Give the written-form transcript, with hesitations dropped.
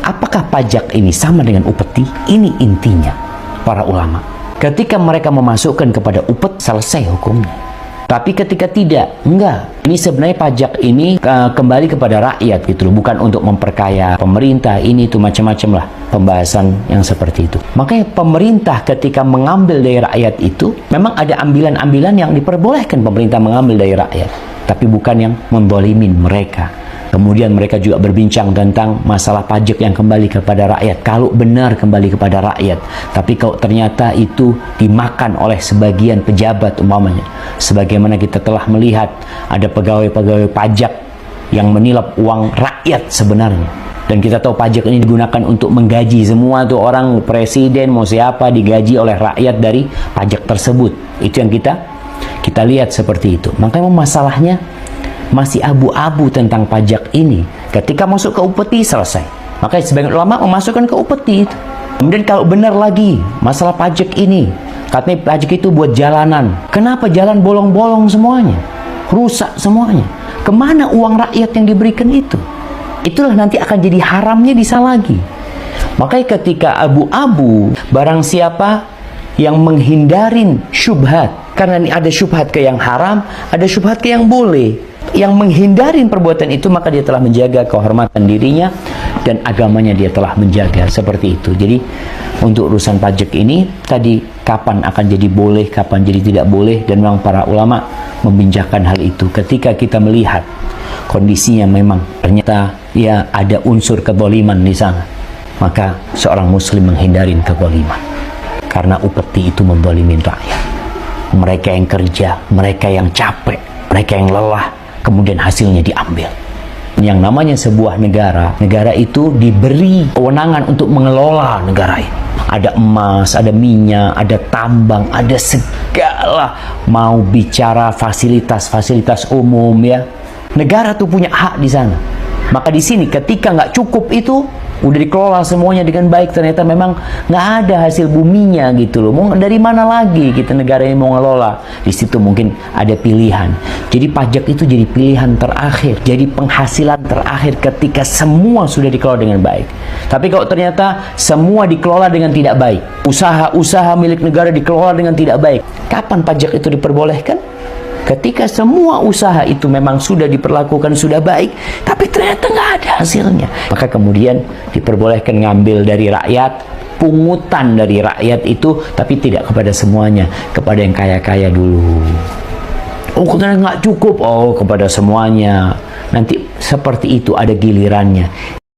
Apakah pajak ini sama dengan upeti? Ini intinya para ulama. Ketika mereka memasukkan kepada upeti, selesai hukumnya. Tapi ketika tidak, enggak. Ini sebenarnya pajak ini kembali kepada rakyat gitu loh, bukan untuk memperkaya pemerintah, ini itu macam-macam lah pembahasan yang seperti itu. Makanya pemerintah ketika mengambil dari rakyat itu, memang ada ambilan-ambilan yang diperbolehkan pemerintah mengambil dari rakyat, tapi bukan yang mendolimin mereka. Kemudian mereka juga berbincang tentang masalah pajak yang kembali kepada rakyat. Kalau benar kembali kepada rakyat, tapi kalau ternyata itu dimakan oleh sebagian pejabat umpamanya, sebagaimana kita telah melihat ada pegawai-pegawai pajak yang menilap uang rakyat sebenarnya. Dan kita tahu pajak ini digunakan untuk menggaji semua tuh orang, presiden mau siapa digaji oleh rakyat dari pajak tersebut. Itu yang kita lihat seperti itu. Makanya masalahnya masih abu-abu tentang pajak ini. Ketika masuk ke upeti selesai. Makanya sebagian ulama memasukkan ke upeti itu. Kemudian kalau benar lagi masalah pajak ini, katanya pajak itu buat jalanan. Kenapa jalan bolong-bolong semuanya? Rusak semuanya. Kemana uang rakyat yang diberikan itu? Itulah nanti akan jadi haramnya di sana lagi. Makanya ketika abu-abu, barang siapa yang menghindarin syubhat, karena ini ada syubhat ke yang haram, ada syubhat ke yang boleh. Yang menghindarin perbuatan itu, maka dia telah menjaga kehormatan dirinya dan agamanya dia telah menjaga, seperti itu. Jadi untuk urusan pajak ini tadi, kapan akan jadi boleh, kapan jadi tidak boleh, dan memang para ulama membincangkan hal itu. Ketika kita melihat kondisinya memang ternyata ya ada unsur kezaliman di sana, maka seorang muslim menghindarin kezaliman, karena upeti itu menzalimin rakyat. Mereka yang kerja, mereka yang capek, mereka yang lelah, kemudian hasilnya diambil. Yang namanya sebuah negara, negara itu diberi kewenangan untuk mengelola negara ini. Ada emas, ada minyak, ada tambang, ada segala, mau bicara fasilitas-fasilitas umum ya. Negara tuh punya hak di sana. Maka di sini ketika nggak cukup itu, udah dikelola semuanya dengan baik, ternyata memang nggak ada hasil buminya gitu loh. Mau dari mana lagi kita negara ini mau ngelola? Di situ mungkin ada pilihan. Jadi pajak itu jadi pilihan terakhir, jadi penghasilan terakhir ketika semua sudah dikelola dengan baik. Tapi kalau ternyata semua dikelola dengan tidak baik, usaha-usaha milik negara dikelola dengan tidak baik, kapan pajak itu diperbolehkan? Ketika semua usaha itu memang sudah diperlakukan sudah baik, tapi ternyata nggak ada hasilnya, maka kemudian diperbolehkan ngambil dari rakyat, pungutan dari rakyat itu, tapi tidak kepada semuanya, kepada yang kaya-kaya dulu. Oh, ternyata nggak cukup, oh kepada semuanya. Nanti seperti itu ada gilirannya.